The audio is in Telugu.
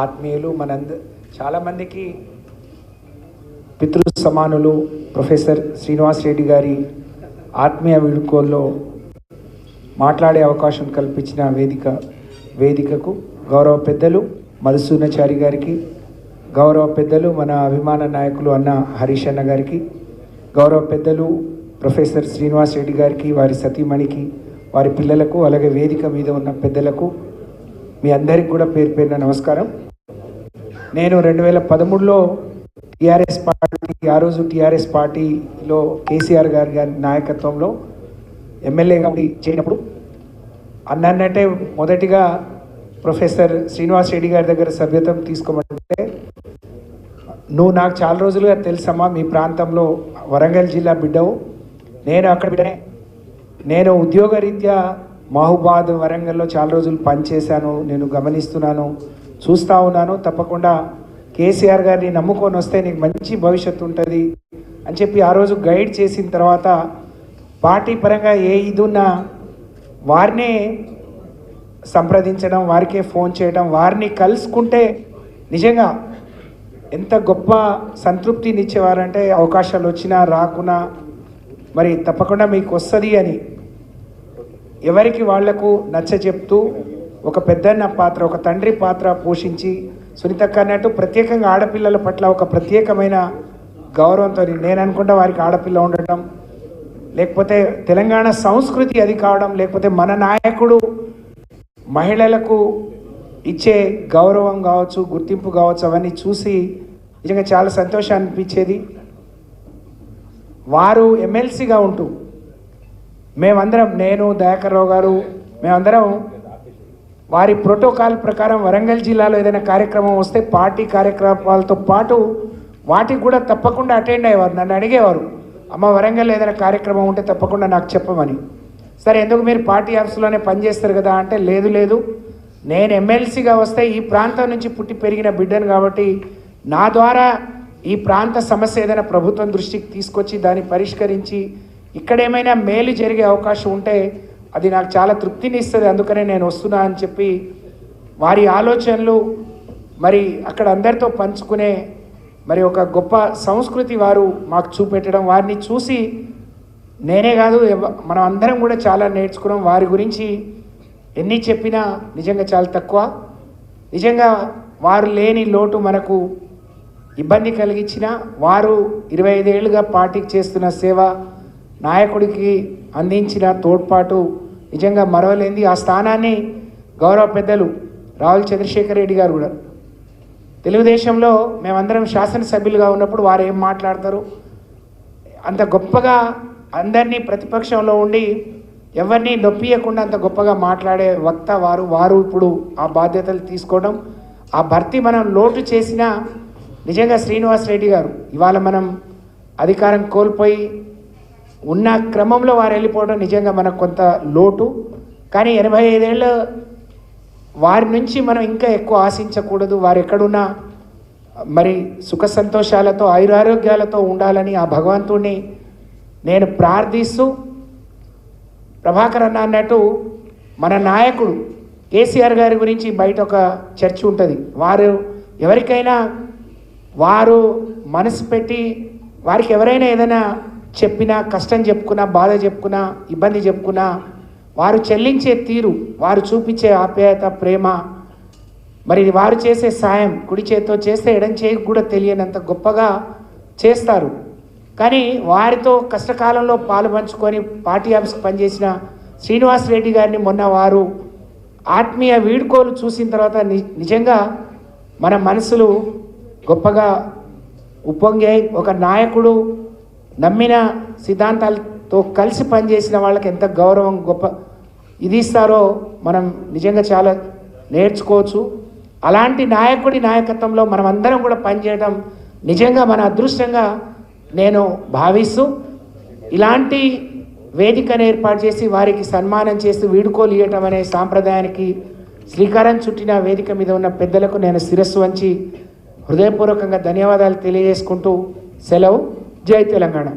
ఆత్మీయులు చాలా మందికి పితృ సమానులు ప్రొఫెసర్ శ్రీనివాస్ రెడ్డి గారి ఆత్మీయ వీడుకోల్లో మాట్లాడే అవకాశం కల్పించిన వేదికకు గౌరవ పెద్దలు మధుసూదనాచారి గారికి, గౌరవ పెద్దలు మన అభిమాన నాయకులు అన్న హరీష్ అన్న గారికి, గౌరవ పెద్దలు ప్రొఫెసర్ శ్రీనివాస్ రెడ్డి గారికి, వారి సతీమణికి, వారి పిల్లలకు, అలాగే వేదిక మీద ఉన్న పెద్దలకు మీ అందరికి కూడా పేరు పేరున నమస్కారం. నేను 2013లో టీఆర్ఎస్ పార్టీ, ఆ రోజు టీఆర్ఎస్ పార్టీలో కేసీఆర్ గారి నాయకత్వంలో ఎమ్మెల్యేగా చేరినప్పుడు అన్నట్టే మొదటిగా ప్రొఫెసర్ శ్రీనివాస్ రెడ్డి గారి దగ్గర సభ్యత్వం తీసుకోమంటే, నువ్వు నాకు చాలా రోజులుగా తెలుసమ్మా, మీ ప్రాంతంలో వరంగల్ జిల్లా బిడ్డవు, నేను అక్కడ బిడ్డనే, నేను ఉద్యోగరీత్యా మహబూబాద్ వరంగల్లో చాలా రోజులు పనిచేశాను, నేను గమనిస్తున్నాను, చూస్తూ ఉన్నాను, తప్పకుండా కేసీఆర్ గారిని నమ్ముకొని వస్తే నీకు మంచి భవిష్యత్తు ఉంటుంది అని చెప్పి ఆ రోజు గైడ్ చేసిన తర్వాత పార్టీ పరంగా ఏ ఇది ఉన్నా వారినే సంప్రదించడం, వారికే ఫోన్ చేయడం, వారిని కలుసుకుంటే నిజంగా ఎంత గొప్ప సంతృప్తిని ఇచ్చేవారంటే, అవకాశాలు వచ్చినా రాకున్నా మరి తప్పకుండా మీకు వస్తుంది అని ఎవరికి వాళ్లకు నచ్చ చెప్తూ ఒక పెద్దన్న పాత్ర, ఒక తండ్రి పాత్ర పోషించి, సునీతక్క అన్నట్టు ప్రత్యేకంగా ఆడపిల్లల పట్ల ఒక ప్రత్యేకమైన గౌరవంతో, నేను అనుకుంటా వారికి ఆడపిల్ల ఉండటం, లేకపోతే తెలంగాణ సంస్కృతి అది కావడం, లేకపోతే మన నాయకుడు మహిళలకు ఇచ్చే గౌరవం కావచ్చు, గుర్తింపు కావచ్చు, అవన్నీ చూసి నిజంగా చాలా సంతోషం అనిపించేది. వారు ఎమ్మెల్సీగా ఉంటూ మేమందరం, నేను దయాకర్ రావు గారు, మేమందరం వారి ప్రోటోకాల్ ప్రకారం వరంగల్ జిల్లాలో ఏదైనా కార్యక్రమం వస్తే పార్టీ కార్యక్రమాలతో పాటు వాటికి కూడా తప్పకుండా అటెండ్ అయ్యేవారు. నన్ను అడిగేవారు, అమ్మ వరంగల్ ఏదైనా కార్యక్రమం ఉంటే తప్పకుండా నాకు చెప్పమని. సరే, ఎందుకు మీరు పార్టీ ఆఫీసులోనే పనిచేస్తారు కదా అంటే, లేదు నేను ఎమ్మెల్సీగా వస్తే ఈ ప్రాంతం నుంచి పుట్టి పెరిగిన బిడ్డను కాబట్టి నా ద్వారా ఈ ప్రాంత సమస్య ఏదైనా ప్రభుత్వం దృష్టికి తీసుకొచ్చి దాన్ని పరిష్కరించి ఇక్కడ ఏమైనా మేలు జరిగే అవకాశం ఉంటే అది నాకు చాలా తృప్తిని ఇస్తుంది, అందుకనే నేను వస్తున్నా అని చెప్పి వారి ఆలోచనలు మరి అక్కడ అందరితో పంచుకునే మరి ఒక గొప్ప సంస్కృతి వారు మాకు చూపెట్టడం, వారిని చూసి నేనే కాదు మనం అందరం కూడా చాలా నేర్చుకున్నాం. వారి గురించి ఎన్ని చెప్పినా నిజంగా చాలా తక్కువ. నిజంగా వారు లేని లోటు మనకు ఇబ్బంది కలిగించిన, వారు 25 ఏళ్ళుగా పార్టీకి చేస్తున్న సేవ, నాయకుడికి అందించిన తోడ్పాటు నిజంగా మరవలేంది. ఆ స్థానాన్ని గౌరవ పెద్దలు రావుల చంద్రశేఖర్ రెడ్డి గారు కూడా, తెలుగుదేశంలో మేమందరం శాసనసభ్యులుగా ఉన్నప్పుడు వారు ఏం మాట్లాడతారు, అంత గొప్పగా అందరినీ ప్రతిపక్షంలో ఉండి ఎవరిని నొప్పియకుండా అంత గొప్పగా మాట్లాడే వక్త వారు ఇప్పుడు ఆ బాధ్యతలు తీసుకోవడం, ఆ భర్తీ మనం లోటు చేసిన నిజంగా శ్రీనివాస్ రెడ్డి గారు ఇవాళ మనం అధికారం కోల్పోయి ఉన్న క్రమంలో వారు వెళ్ళిపోవడం నిజంగా మనకు కొంత లోటు. కానీ 85 ఏళ్ళ వారి నుంచి మనం ఇంకా ఎక్కువ ఆశించకూడదు. వారు ఎక్కడున్నా మరి సుఖ సంతోషాలతో, ఆయురారోగ్యాలతో ఉండాలని ఆ భగవంతుడిని నేను ప్రార్థిస్తూ, ప్రభాకర్ అన్న అన్నట్టు మన నాయకుడు కేసీఆర్ గారి గురించి బయట ఒక చర్చ ఉంటుంది. వారు ఎవరికైనా వారు మనసు పెట్టి వారికి ఎవరైనా ఏదైనా చెప్పినా, కష్టం చెప్పుకున్నా, బాధ చెప్పుకున్నా, ఇబ్బంది చెప్పుకున్నా, వారు చెల్లించే తీరు, వారు చూపించే ఆప్యాయత, ప్రేమ, మరి వారు చేసే సాయం, కుడి చేతితో చేస్తే ఎడం చేయి కూడా తెలియనంత గొప్పగా చేస్తారు. కానీ వారితో కష్టకాలంలో పాలు పంచుకొని పార్టీ ఆఫీస్కి పనిచేసిన శ్రీనివాస్ రెడ్డి గారిని మొన్న వారు ఆత్మీయ వీడ్కోలు చూసిన తర్వాత నిజంగా మన మనసులు గొప్పగా ఉప్పొంగాయి. ఒక నాయకుడు నమ్మిన సిద్ధాంతాలతో కలిసి పనిచేసిన వాళ్ళకి ఎంత గౌరవం, గొప్ప ఇది ఇస్తారో మనం నిజంగా చాలా నేర్చుకోవచ్చు. అలాంటి నాయకుడి నాయకత్వంలో మనం అందరం కూడా పనిచేయడం నిజంగా మన అదృష్టంగా నేను భావిస్తూ, ఇలాంటి వేదికను ఏర్పాటు చేసి వారికి సన్మానం చేస్తూ వీడుకోలు ఇవ్వటం అనే సాంప్రదాయానికి శ్రీకారం చుట్టిన వేదిక మీద ఉన్న పెద్దలకు నేను శిరస్సు వంచి హృదయపూర్వకంగా ధన్యవాదాలు తెలియజేసుకుంటూ సెలవు. జై తెలంగాణ.